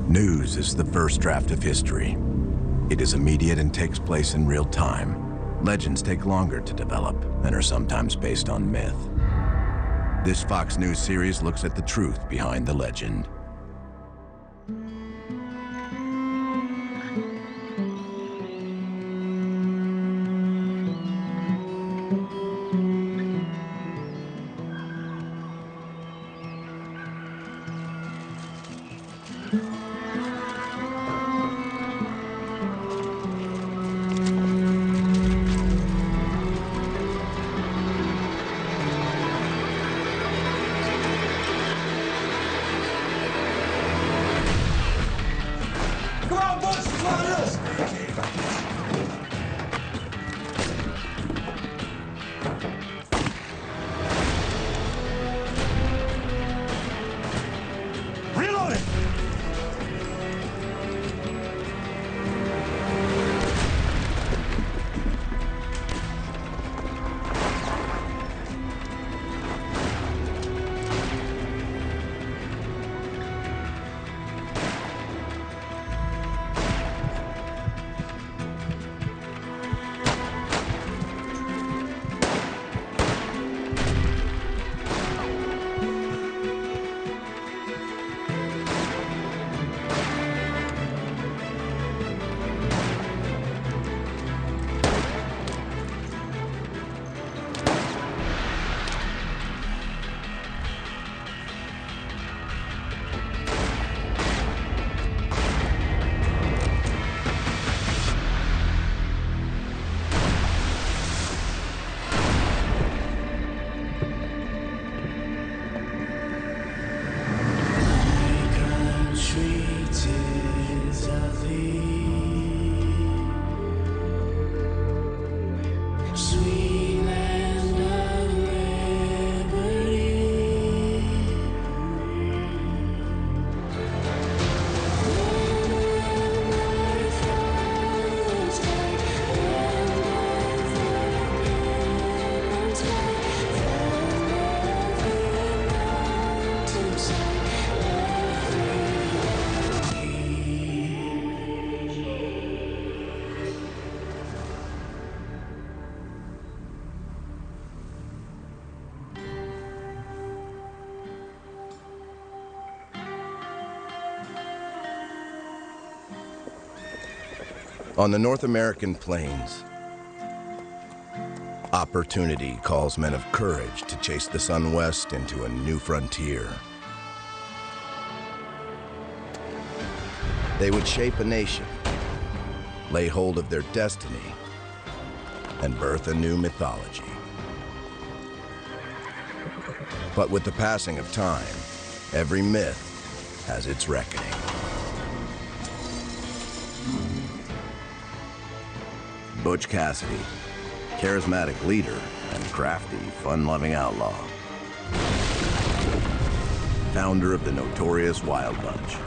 News is the first draft of history. It is immediate and takes place in real time. Legends take longer to develop and are sometimes based on myth. This Fox News series looks at the truth behind the legend. On the North American plains, opportunity calls men of courage to chase the sun west into a new frontier. They would shape a nation, lay hold of their destiny, and birth a new mythology. But with the passing of time, every myth has its reckoning. Butch Cassidy, charismatic leader and crafty, fun-loving outlaw. Founder of the notorious Wild Bunch.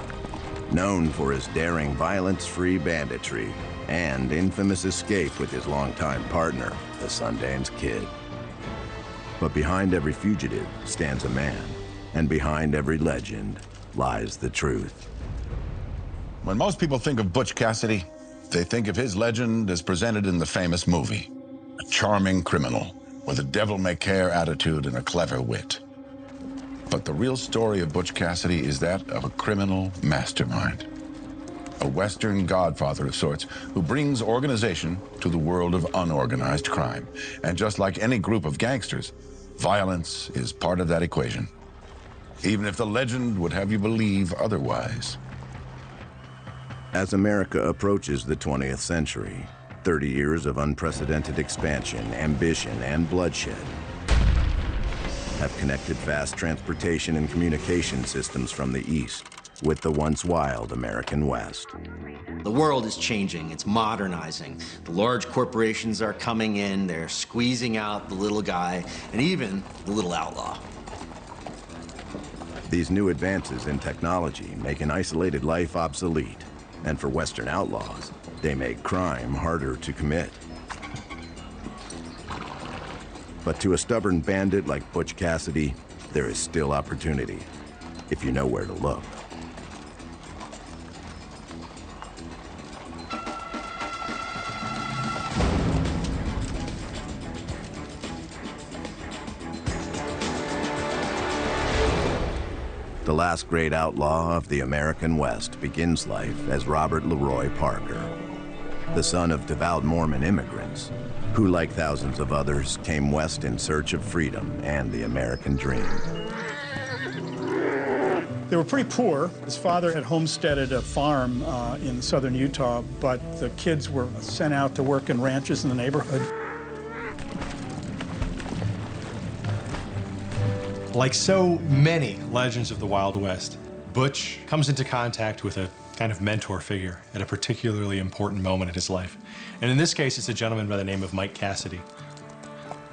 Known for his daring, violence-free banditry and infamous escape with his longtime partner, the Sundance Kid. But behind every fugitive stands a man, and behind every legend lies the truth. When most people think of Butch Cassidy, they think of his legend as presented in the famous movie. A charming criminal with a devil-may-care attitude and a clever wit. But the real story of Butch Cassidy is that of a criminal mastermind. A Western godfather of sorts who brings organization to the world of unorganized crime. And just like any group of gangsters, violence is part of that equation. Even if the legend would have you believe otherwise. As America approaches the 20th century, 30 years of unprecedented expansion, ambition, and bloodshed have connected fast transportation and communication systems from the East with the once wild American West. The world is changing, it's modernizing. The large corporations are coming in, they're squeezing out the little guy, and even the little outlaw. These new advances in technology make an isolated life obsolete. And for Western outlaws, they make crime harder to commit. But to a stubborn bandit like Butch Cassidy, there is still opportunity, if you know where to look. the last great outlaw of the American West begins life as Robert Leroy Parker, the son of devout Mormon immigrants who, like thousands of others, came west in search of freedom and the American dream. They were pretty poor. His father had homesteaded a farm in southern Utah, but the kids were sent out to work in ranches in the neighborhood. Like so many legends of the Wild West, Butch comes into contact with a kind of mentor figure at a particularly important moment in his life. And in this case, it's a gentleman by the name of Mike Cassidy.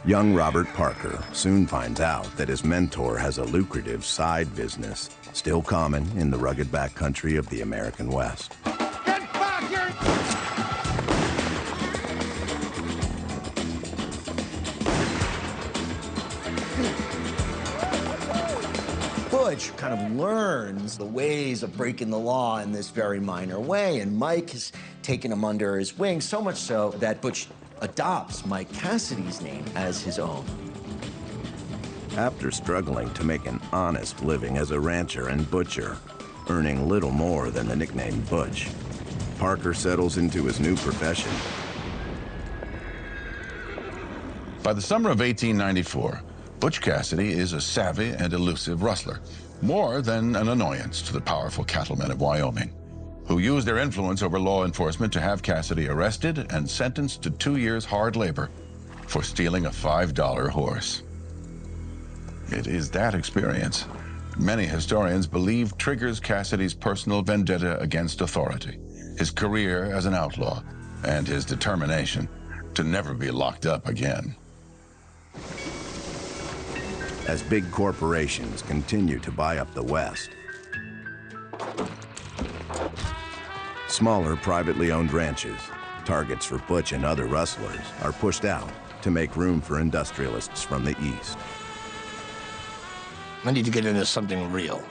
Young Robert Parker soon finds out that his mentor has a lucrative side business, still common in the rugged backcountry of the American West. Get back here! Butch kind of learns the ways of breaking the law in this very minor way, and Mike has taken him under his wing, so much so that Butch adopts Mike Cassidy's name as his own. After struggling to make an honest living as a rancher and butcher, earning little more than the nickname Butch, Parker settles into his new profession. By the summer of 1894, Butch Cassidy is a savvy and elusive rustler, more than an annoyance to the powerful cattlemen of Wyoming, who used their influence over law enforcement to have Cassidy arrested and sentenced to 2 years hard labor for stealing a $5 horse. It is that experience many historians believe triggers Cassidy's personal vendetta against authority, his career as an outlaw, and his determination to never be locked up again. As big corporations continue to buy up the West, smaller privately owned ranches, targets for Butch and other rustlers, are pushed out to make room for industrialists from the East. I need to get into something real.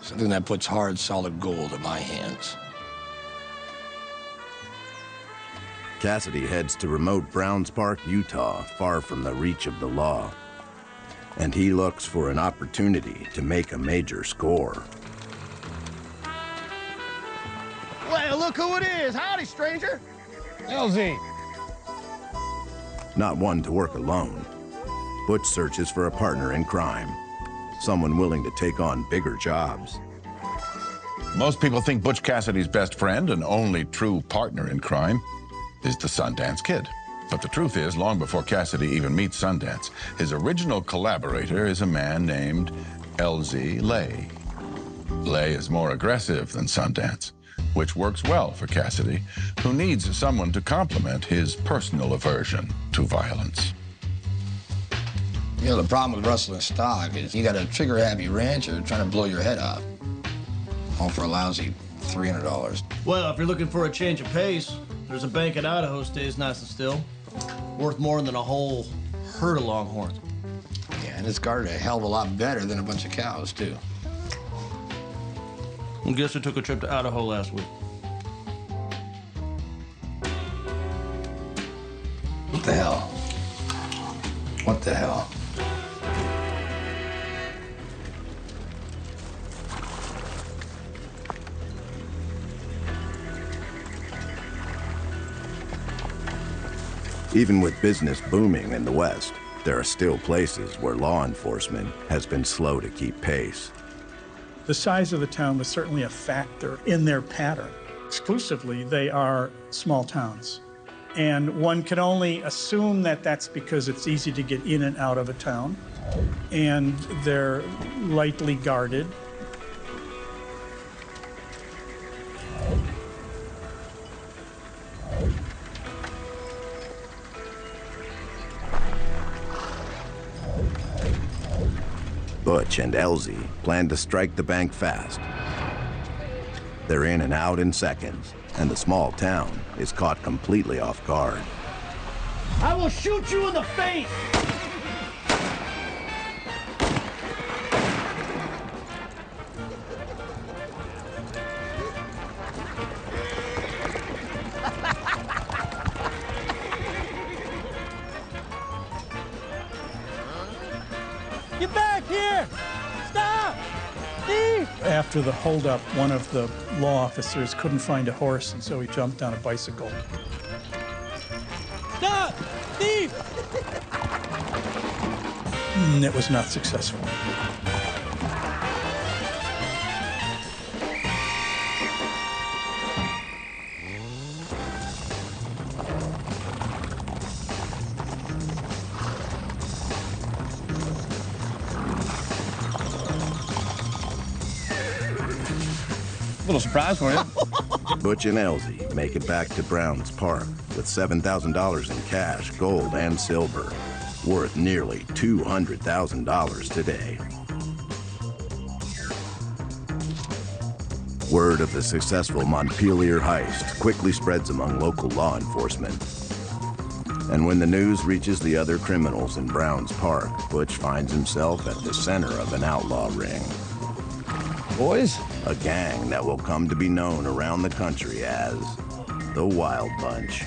Something that puts hard, solid gold in my hands. Cassidy heads to remote Browns Park, Utah, far from the reach of the law. And he looks for an opportunity to make a major score. Well, look who it is. Howdy, stranger. LZ. Not one to work alone, Butch searches for a partner in crime, someone willing to take on bigger jobs. Most people think Butch Cassidy's best friend and only true partner in crime is the Sundance Kid. But the truth is, long before Cassidy even meets Sundance, his original collaborator is a man named LZ Lay. Lay is more aggressive than Sundance, which works well for Cassidy, who needs someone to complement his personal aversion to violence. You know, the problem with rustling stock is you got a trigger-happy rancher trying to blow your head off. All for a lousy $300. Well, if you're looking for a change of pace, there's a bank in Idaho stays nice and still. Worth more than a whole herd of longhorns. Yeah, and it's guarded a hell of a lot better than a bunch of cows, too. I guess I took a trip to Idaho last week. What the hell? What the hell? Even with business booming in the West, there are still places where law enforcement has been slow to keep pace. The size of the town was certainly a factor in their pattern. Exclusively, they are small towns. And one can only assume that that's because it's easy to get in and out of a town, and they're lightly guarded. Butch and Elsie plan to strike the bank fast. They're in and out in seconds, and the small town is caught completely off guard. I will shoot you in the face! Get back here! Stop! After the holdup, one of the law officers couldn't find a horse, and so he jumped on a bicycle. Stop! Thief! And it was not successful. Little surprise for you. Butch and Elsie make it back to Brown's Park with $7,000 in cash, gold, and silver, worth nearly $200,000 today. Word of the successful Montpelier heist quickly spreads among local law enforcement. And when the news reaches the other criminals in Brown's Park, Butch finds himself at the center of an outlaw ring. Boys? A gang that will come to be known around the country as the Wild Bunch.